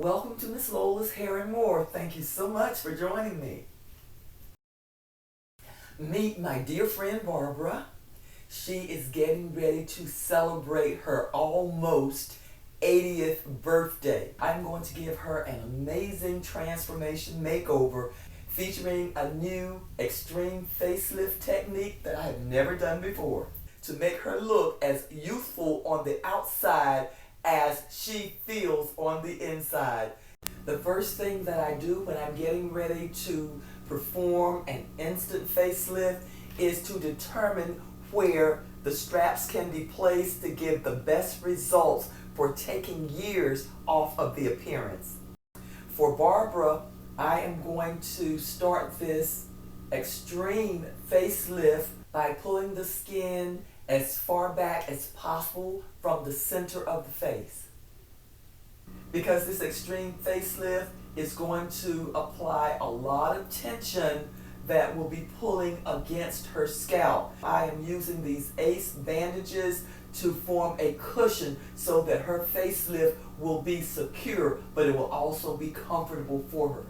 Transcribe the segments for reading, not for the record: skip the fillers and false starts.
Welcome to Miss Lola's Hair and More. Thank you so much for joining me. Meet my dear friend Barbara. She is getting ready to celebrate her almost 80th birthday. I'm going to give her an amazing transformation makeover featuring a new extreme facelift technique that I have never done before to make her look as youthful on the outside as she feels on the inside. The first thing that I do when I'm getting ready to perform an instant facelift is to determine where the straps can be placed to give the best results for taking years off of the appearance. For Barbara, I am going to start this extreme facelift by pulling the skin as far back as possible from the center of the face. Because this extreme facelift is going to apply a lot of tension that will be pulling against her scalp. I am using these Ace bandages to form a cushion so that her facelift will be secure, but it will also be comfortable for her.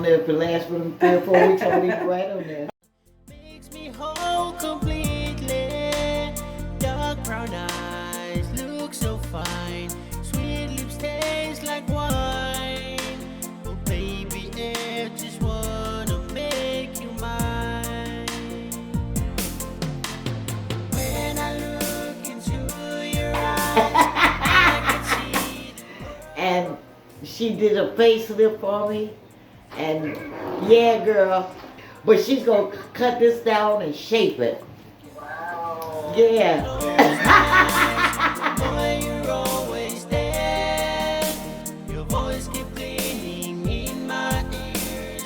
If it lasts for 3 or 4 weeks, I'm gonna leave it right on there. Makes me whole completely. Dark brown eyes look so fine. Sweet lips taste like wine. Oh baby, I just wanna make you mine. When I look into your eyes, I can see. And she did a facelift for me. And yeah, girl, but she's gonna cut this down and shape it. Wow. Yeah. Boy, you're always there. Your voice keeps ringing in my ears.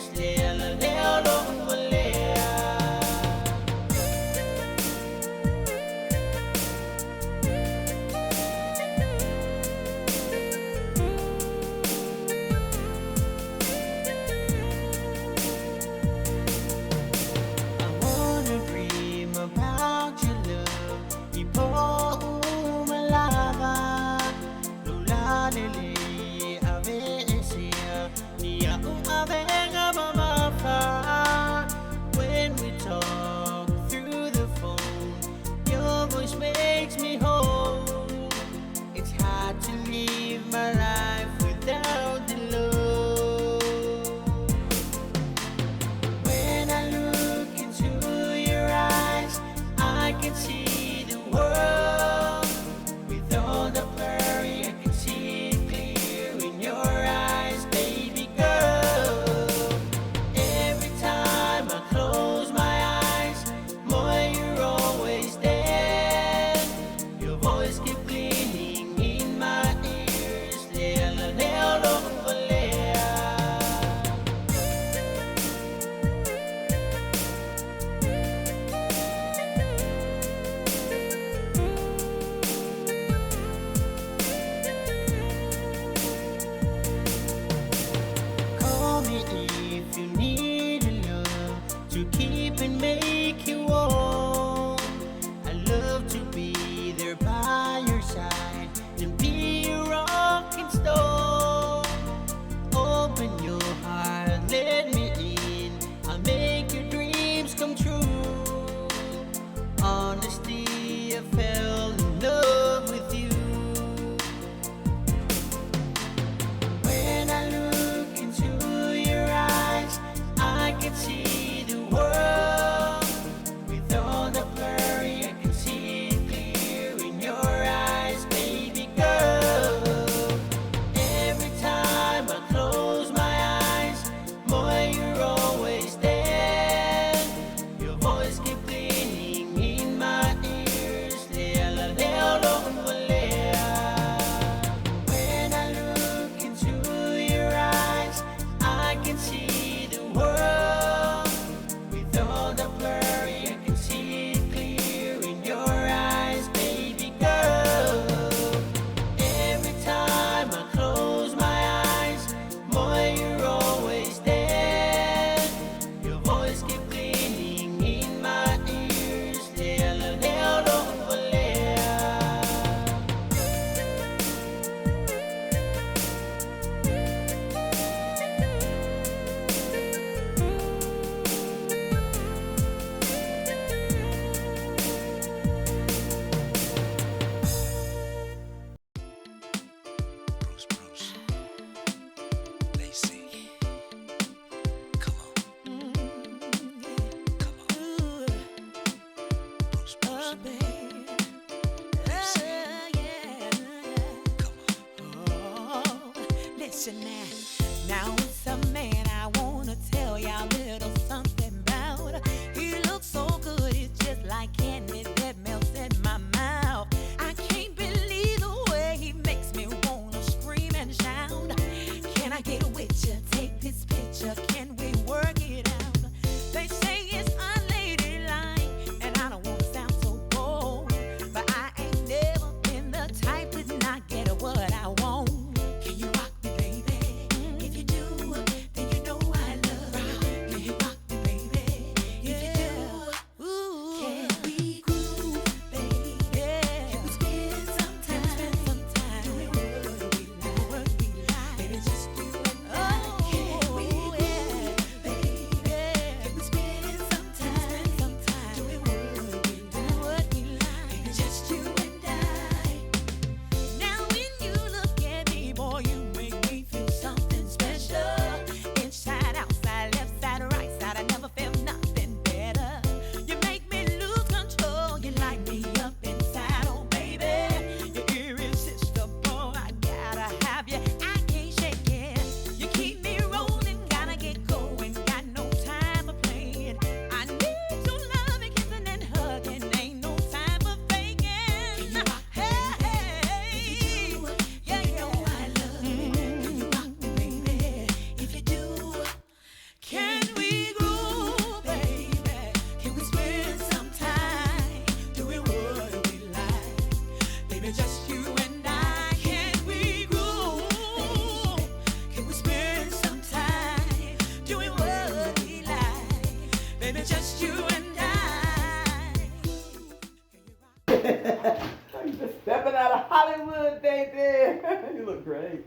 You look great.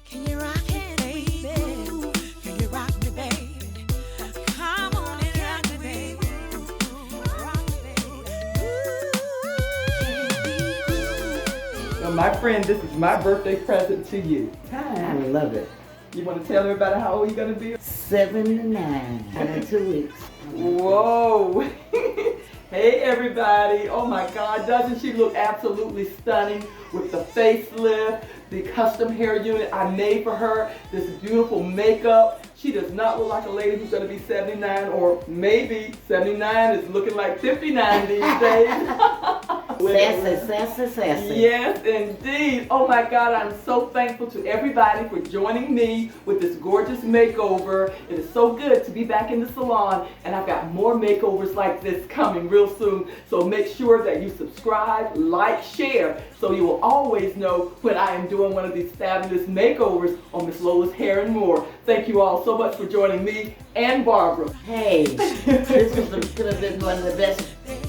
Can you rock it, baby? Can you rock me, baby? Come on and rock me, baby. Rock me, baby. So my friend, this is my birthday present to you. I love it. You want to tell everybody how old you're going to be? 79 in 2 weeks. Whoa. Hey everybody. Oh my God, doesn't she look absolutely stunning with the facelift, the custom hair unit I made for her, this beautiful makeup. She does not look like a lady who's going to be 79, or maybe 79 is looking like 59 these days. Sassy. Yes, indeed. Oh my God, I'm so thankful to everybody for joining me with this gorgeous makeover. It is so good to be back in the salon, and I've got more makeovers like this coming real soon. So make sure that you subscribe, like, share, so you will always know when I am doing one of these fabulous makeovers on Miss Lola's Hair and More. Thank you all so much for joining me and Barbara. Hey, this could have been one of the best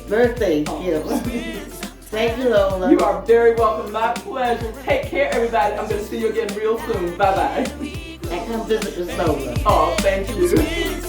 birthday gifts. Thank you, Lola. You are very welcome. My pleasure. Take care, everybody. I'm going to see you again real soon. Bye-bye. And come visit Miss Lola. Oh, thank you.